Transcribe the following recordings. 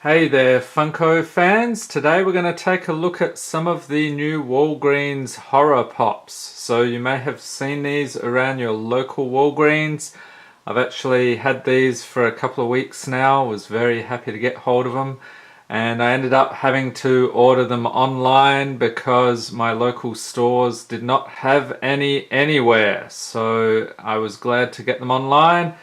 Hey there, Funko fans. Today we're going to take a look at some of the new Walgreens horror pops. So you may have seen these around your local Walgreens. I've actually had these for a couple of weeks now. Was very happy to get hold of them. And I ended up having to order them online because my local stores did not have any anywhere. So I was glad to get them online.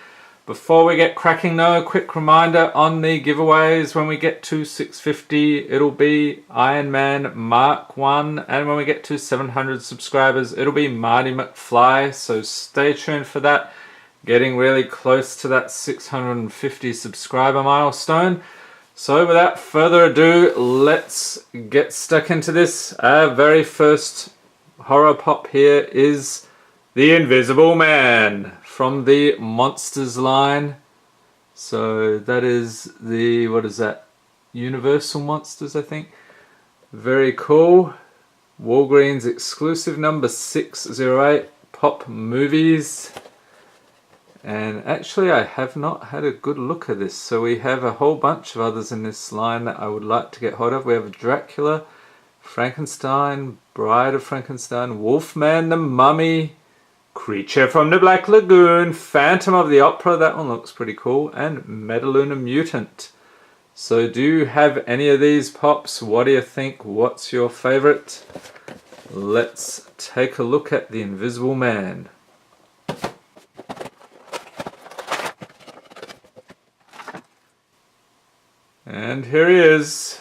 Before we get cracking though, quick reminder on the giveaways. When we get to 650, it'll be Iron Man Mark 1, and when we get to 700 subscribers, it'll be Marty McFly, so stay tuned for that. Getting really close to that 650 subscriber milestone. So without further ado, let's get stuck into this. Our very first horror pop here is the Invisible Man from the Monsters line. So that is the, what is that? Universal Monsters, I think. Very cool. Walgreens exclusive number 608 Pop Movies. And actually I have not had a good look at this. So we have a whole bunch of others in this line that I would like to get hold of. We have Dracula, Frankenstein, Bride of Frankenstein, Wolfman the Mummy, Creature from the Black Lagoon, Phantom of the Opera, that one looks pretty cool, and Metaluna Mutant. So do you have any of these pops? What do you think? What's your favorite? Let's take a look at the Invisible Man. And here he is.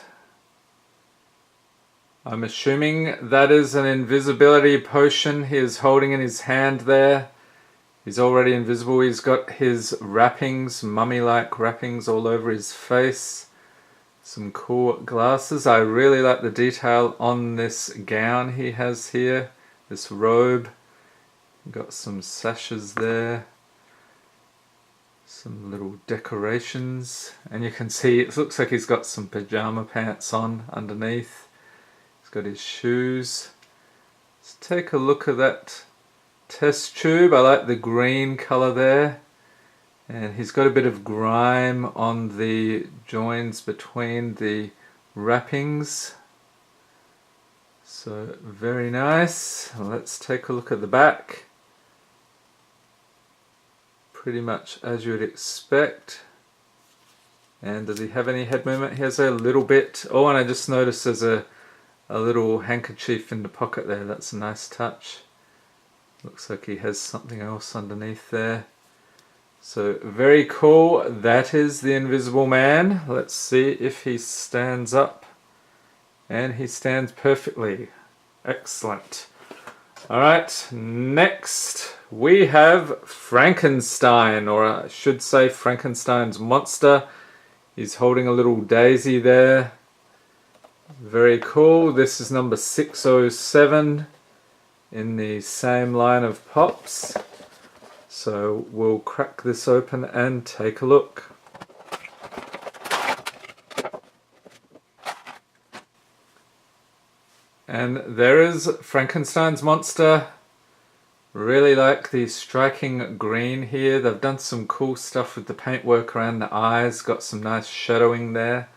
I'm assuming that is an invisibility potion he is holding in his hand there. He's already invisible. He's got his wrappings, mummy-like wrappings all over his face. Some cool glasses. I really like the detail on this gown he has here. This robe. Got some sashes there. Some little decorations. And you can see it looks like he's got some pajama pants on underneath. Got his shoes. Let's take a look at that test tube. I like the green color there. And he's got a bit of grime on the joins between the wrappings. So very nice. Let's take a look at the back. Pretty much as you would expect. And does he have any head movement? He has a little bit. Oh, and I just noticed there's a little handkerchief in the pocket there. That's a nice touch. Looks like he has something else underneath there. So very cool. That is the Invisible Man. Let's see if he stands up. And he stands perfectly. Excellent. Alright, next we have Frankenstein, or I should say Frankenstein's Monster. He's holding a little daisy there. Very cool. This is number 607 in the same line of pops. So we'll crack this open and take a look. And there is Frankenstein's Monster. Really like the striking green here. They've done some cool stuff with the paintwork around the eyes. Got some nice shadowing there.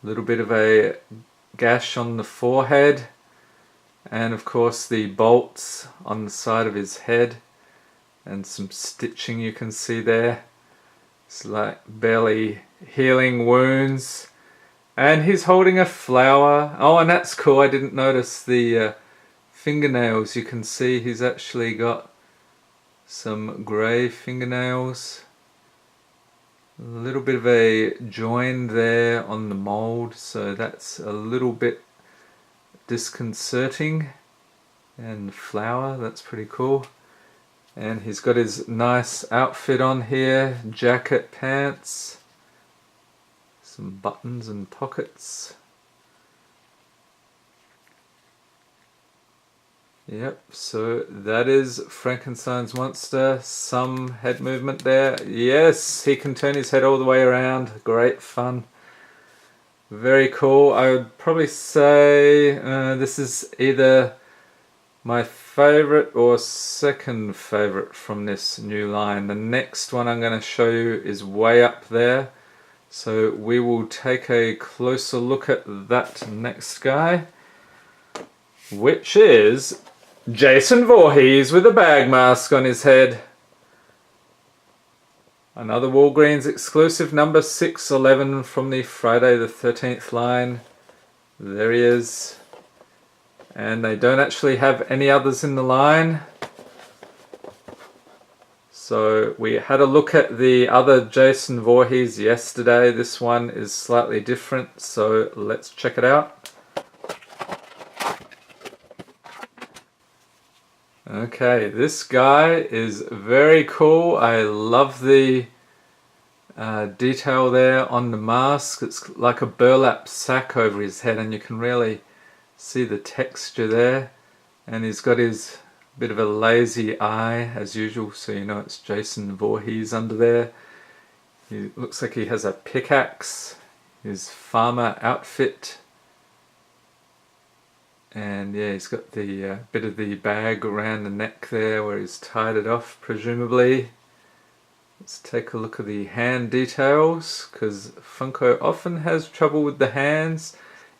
A little bit of a gash on the forehead, and of course the bolts on the side of his head, and some stitching you can see there. It's like barely healing wounds, and he's holding a flower. Oh, and that's cool. I didn't notice the fingernails. You can see he's actually got some grey fingernails. A little bit of a join there on the mold, so that's a little bit disconcerting. And the flower, that's pretty cool. And he's got his nice outfit on here, jacket, pants, some buttons and pockets. Yep, so that is Frankenstein's Monster. Some head movement there. Yes, he can turn his head all the way around. Great fun. Very cool. I would probably say this is either my favorite or second favorite from this new line. The next one I'm going to show you is way up there. So we will take a closer look at that next guy, which is Jason Voorhees with a bag mask on his head. Another Walgreens exclusive, number 611 from the Friday the 13th line. There he is. And they don't actually have any others in the line. So we had a look at the other Jason Voorhees yesterday. This one is slightly different, so let's check it out. Okay, this guy is very cool. I love the detail there on the mask. It's like a burlap sack over his head, and you can really see the texture there. And he's got his bit of a lazy eye as usual, so you know it's Jason Voorhees under there. He looks like he has a pickaxe, his farmer outfit. And yeah, he's got the bit of the bag around the neck there where he's tied it off, presumably. Let's take a look at the hand details, because Funko often has trouble with the hands.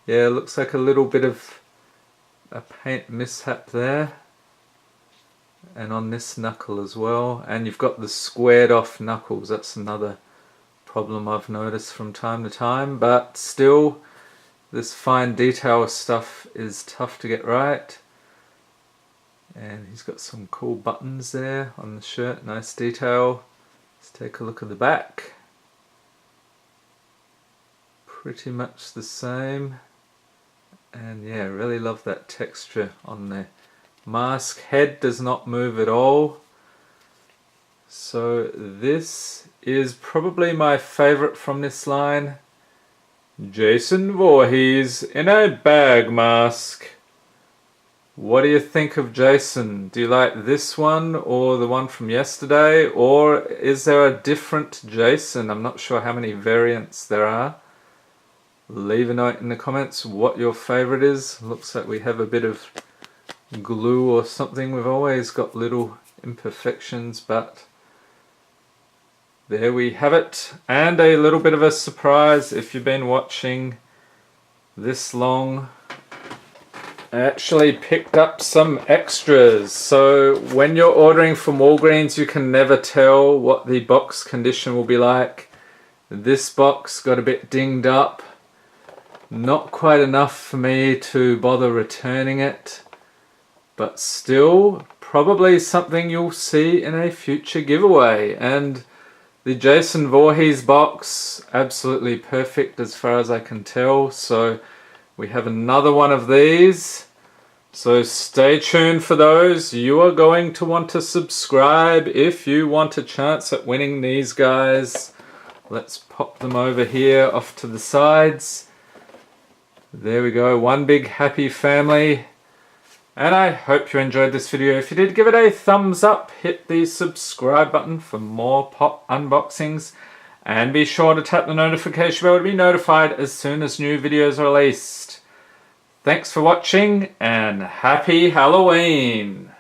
Yeah, looks like a little bit of a paint mishap there. And on this knuckle as well. And you've got the squared off knuckles. That's another problem I've noticed from time to time. But still, this fine detail stuff is tough to get right. And he's got some cool buttons there on the shirt, nice detail. Let's take a look at the back. Pretty much the same. And yeah, really love that texture on the mask. Head does not move at all. So this is probably my favorite from this line. Jason Voorhees in a bag mask. What do you think of Jason? Do you like this one or the one from yesterday? Or is there a different Jason? I'm not sure how many variants there are. Leave a note in the comments what your favorite is. Looks like we have a bit of glue or something. We've always got little imperfections, but there we have it. And a little bit of a surprise if you've been watching this long. I actually picked up some extras. So when you're ordering from Walgreens, you can never tell what the box condition will be like. This box got a bit dinged up. Not quite enough for me to bother returning it. But still, probably something you'll see in a future giveaway. And the Jason Voorhees box, absolutely perfect as far as I can tell. So we have another one of these. So stay tuned for those. You are going to want to subscribe if you want a chance at winning these guys. Let's pop them over here off to the sides. There we go, one big happy family. And I hope you enjoyed this video. If you did, give it a thumbs up, hit the subscribe button for more pop unboxings, and be sure to tap the notification bell to be notified as soon as new videos are released. Thanks for watching, and happy Halloween!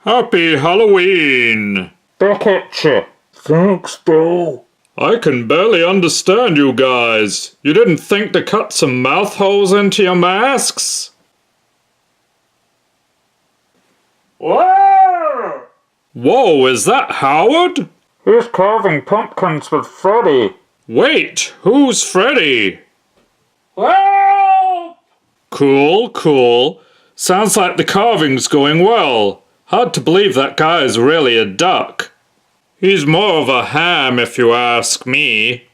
Happy Halloween! Back at ya. Thanks, bro. I can barely understand you guys. You didn't think to cut some mouth holes into your masks? Whoa! Whoa, is that Howard? He's carving pumpkins with Freddy. Wait, who's Freddy? Help! Cool, cool. Sounds like the carving's going well. Hard to believe that guy's really a duck. He's more of a ham if you ask me.